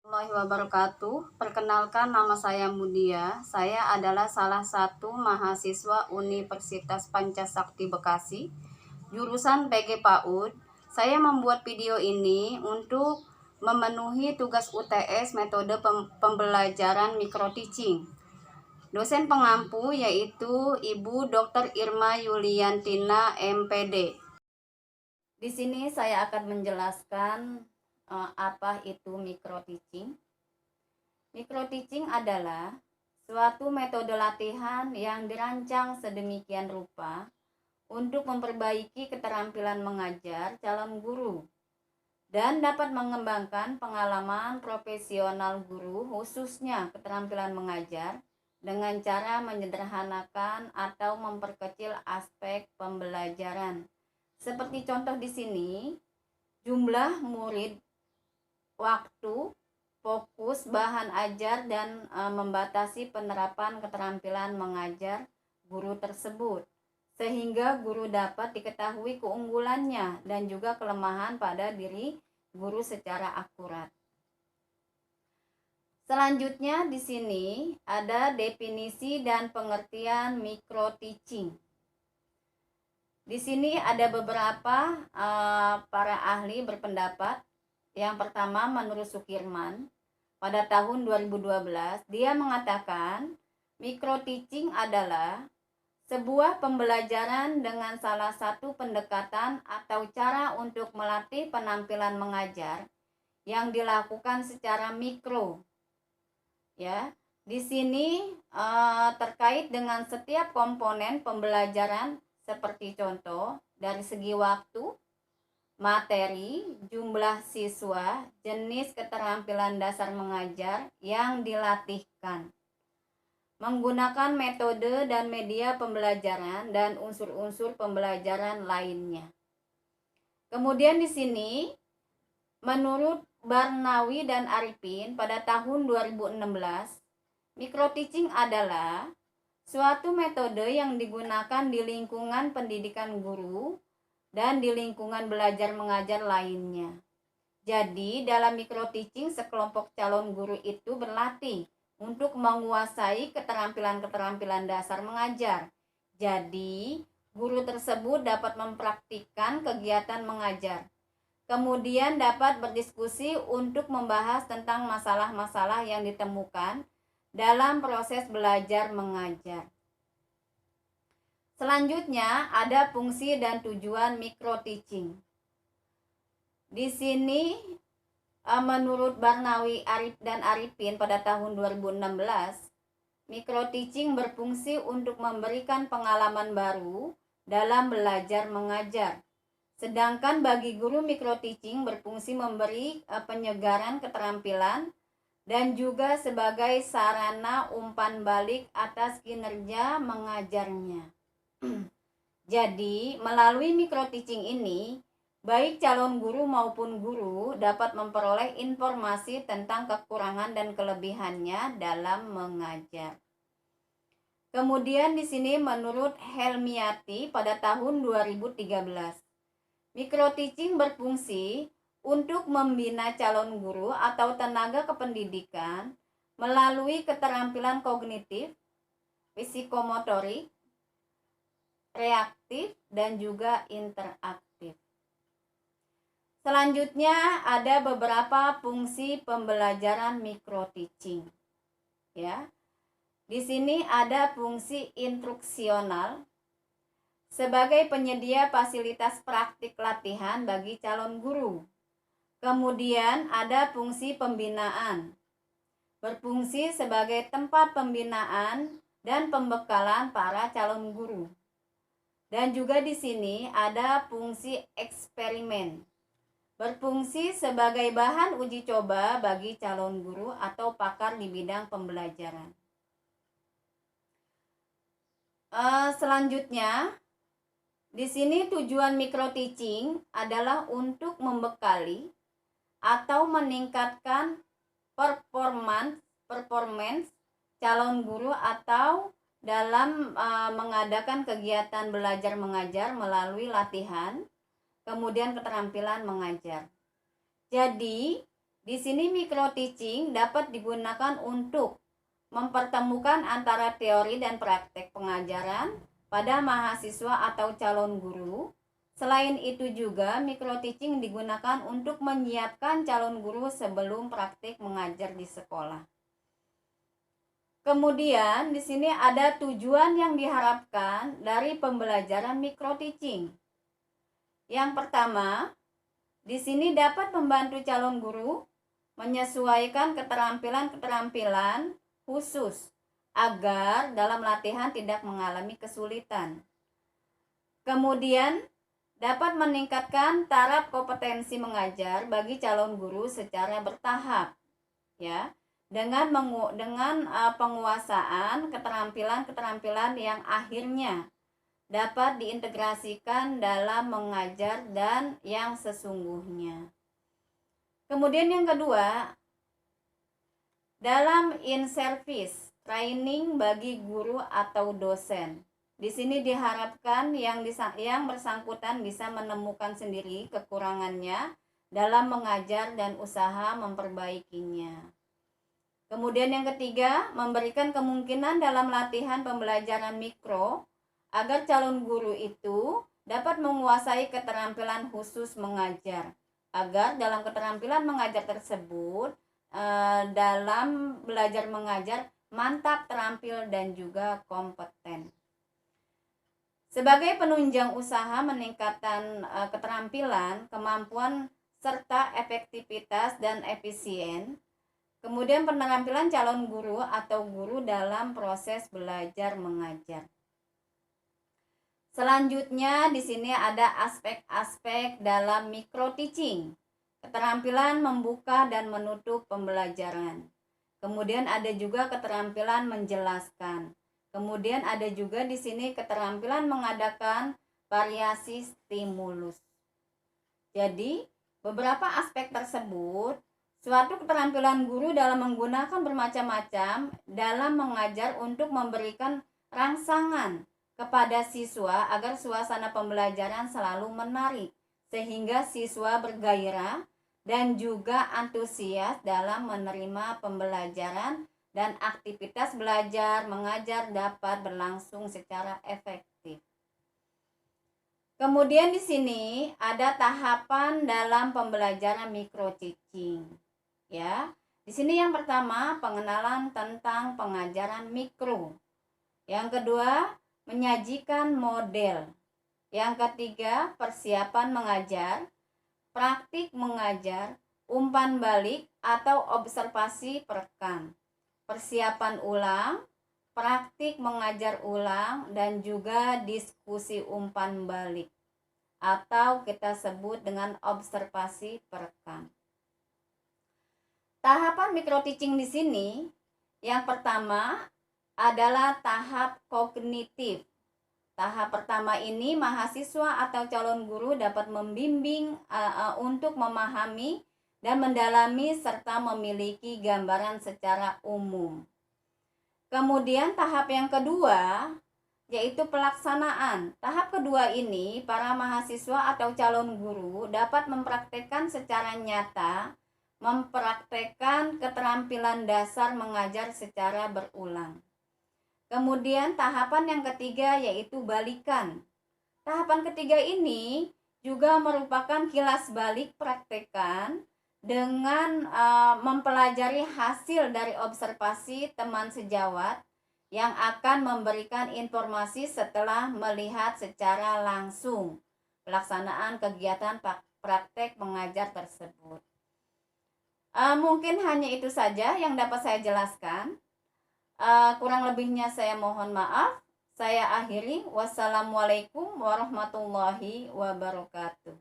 Warahmatullahi wabarakatuh. Perkenalkan, nama saya Mudia. Saya adalah salah satu mahasiswa Universitas Pancasakti Bekasi, jurusan PG PAUD. Saya membuat video ini untuk memenuhi tugas UTS metode pembelajaran micro teaching. Dosen pengampu yaitu Ibu Dr. Irma Yuliantina MPD. Di sini saya akan menjelaskan apa itu micro teaching. Micro teaching adalah suatu metode latihan yang dirancang sedemikian rupa untuk memperbaiki keterampilan mengajar calon guru dan dapat mengembangkan pengalaman profesional guru, khususnya keterampilan mengajar, dengan cara menyederhanakan atau memperkecil aspek pembelajaran. Seperti contoh di sini, jumlah murid, waktu, fokus, bahan ajar, dan membatasi penerapan keterampilan mengajar guru tersebut, sehingga guru dapat diketahui keunggulannya dan juga kelemahan pada diri guru secara akurat. Selanjutnya di sini ada definisi dan pengertian micro teaching. Di sini ada beberapa para ahli berpendapat. Yang pertama, menurut Sukirman, pada tahun 2012, dia mengatakan micro teaching adalah sebuah pembelajaran dengan salah satu pendekatan atau cara untuk melatih penampilan mengajar yang dilakukan secara mikro. Ya, di sini terkait dengan setiap komponen pembelajaran seperti contoh dari segi waktu, materi, jumlah siswa, jenis keterampilan dasar mengajar yang dilatihkan, menggunakan metode dan media pembelajaran dan unsur-unsur pembelajaran lainnya. Kemudian di sini menurut Barnawi dan Arifin pada tahun 2016, micro teaching adalah suatu metode yang digunakan di lingkungan pendidikan guru dan di lingkungan belajar mengajar lainnya. Jadi, dalam micro teaching, sekelompok calon guru itu berlatih untuk menguasai keterampilan-keterampilan dasar mengajar. Jadi, guru tersebut dapat mempraktikkan kegiatan mengajar. Kemudian dapat berdiskusi untuk membahas tentang masalah-masalah yang ditemukan dalam proses belajar mengajar. Selanjutnya ada fungsi dan tujuan micro teaching. Di sini menurut Barnawi dan Arifin pada tahun 2016, micro teaching berfungsi untuk memberikan pengalaman baru dalam belajar mengajar. Sedangkan bagi guru, micro teaching berfungsi memberi penyegaran keterampilan dan juga sebagai sarana umpan balik atas kinerja mengajarnya. Jadi, melalui micro teaching ini, baik calon guru maupun guru dapat memperoleh informasi tentang kekurangan dan kelebihannya dalam mengajar. Kemudian di sini menurut Helmiati pada tahun 2013, micro teaching berfungsi untuk membina calon guru atau tenaga kependidikan melalui keterampilan kognitif, psikomotorik, reaktif, dan juga interaktif. Selanjutnya ada beberapa fungsi pembelajaran micro teaching. Ya. Di sini ada fungsi instruksional sebagai penyedia fasilitas praktik latihan bagi calon guru. Kemudian ada fungsi pembinaan, berfungsi sebagai tempat pembinaan dan pembekalan para calon guru. Dan juga di sini ada fungsi eksperimen, berfungsi sebagai bahan uji coba bagi calon guru atau pakar di bidang pembelajaran. Selanjutnya, di sini tujuan micro teaching adalah untuk membekali atau meningkatkan performance calon guru atau dalam mengadakan kegiatan belajar mengajar melalui latihan, kemudian keterampilan mengajar. Jadi, Di sini micro teaching dapat digunakan untuk mempertemukan antara teori dan praktek pengajaran pada mahasiswa atau calon guru. Selain itu juga micro teaching digunakan untuk menyiapkan calon guru sebelum praktik mengajar di sekolah. Kemudian di sini ada tujuan yang diharapkan dari pembelajaran micro teaching. Yang pertama, di sini dapat membantu calon guru menyesuaikan keterampilan-keterampilan khusus agar dalam latihan tidak mengalami kesulitan. Kemudian dapat meningkatkan taraf kompetensi mengajar bagi calon guru secara bertahap, ya, dengan penguasaan keterampilan-keterampilan yang akhirnya dapat diintegrasikan dalam mengajar dan yang sesungguhnya. Kemudian yang kedua, dalam in-service training bagi guru atau dosen. Di sini diharapkan yang bersangkutan bisa menemukan sendiri kekurangannya dalam mengajar dan usaha memperbaikinya. Kemudian yang ketiga, memberikan kemungkinan dalam latihan pembelajaran mikro agar calon guru itu dapat menguasai keterampilan khusus mengajar, agar dalam keterampilan mengajar tersebut dalam belajar mengajar mantap, terampil, dan juga kompeten. Sebagai penunjang usaha meningkatkan keterampilan, kemampuan, serta efektivitas dan efisien. Kemudian penampilan calon guru atau guru dalam proses belajar mengajar. Selanjutnya di sini ada aspek-aspek dalam micro teaching. Keterampilan membuka dan menutup pembelajaran. Kemudian ada juga keterampilan menjelaskan. Kemudian ada juga di sini keterampilan mengadakan variasi stimulus. Jadi, beberapa aspek tersebut suatu keterampilan guru dalam menggunakan bermacam-macam dalam mengajar untuk memberikan rangsangan kepada siswa agar suasana pembelajaran selalu menarik sehingga siswa bergairah dan juga antusias dalam menerima pembelajaran dan aktivitas belajar mengajar dapat berlangsung secara efektif. Kemudian di sini ada tahapan dalam pembelajaran micro teaching. Ya, di sini yang pertama pengenalan tentang pengajaran mikro. Yang kedua, menyajikan model. Yang ketiga, persiapan mengajar, praktik mengajar, umpan balik atau observasi perekam, persiapan ulang, praktik mengajar ulang, dan juga diskusi umpan balik atau kita sebut dengan observasi perekam. Tahapan micro teaching di sini yang pertama adalah tahap kognitif. Tahap pertama ini mahasiswa atau calon guru dapat membimbing untuk memahami dan mendalami serta memiliki gambaran secara umum. Kemudian tahap yang kedua yaitu pelaksanaan. Tahap kedua ini para mahasiswa atau calon guru dapat mempraktekkan secara nyata keterampilan dasar mengajar secara berulang. Kemudian tahapan yang ketiga yaitu balikan. Tahapan ketiga ini juga merupakan kilas balik praktekan dengan mempelajari hasil dari observasi teman sejawat yang akan memberikan informasi setelah melihat secara langsung pelaksanaan kegiatan praktek mengajar tersebut. Mungkin hanya itu saja yang dapat saya jelaskan. Kurang lebihnya saya mohon maaf. Saya akhiri. Wassalamualaikum warahmatullahi wabarakatuh.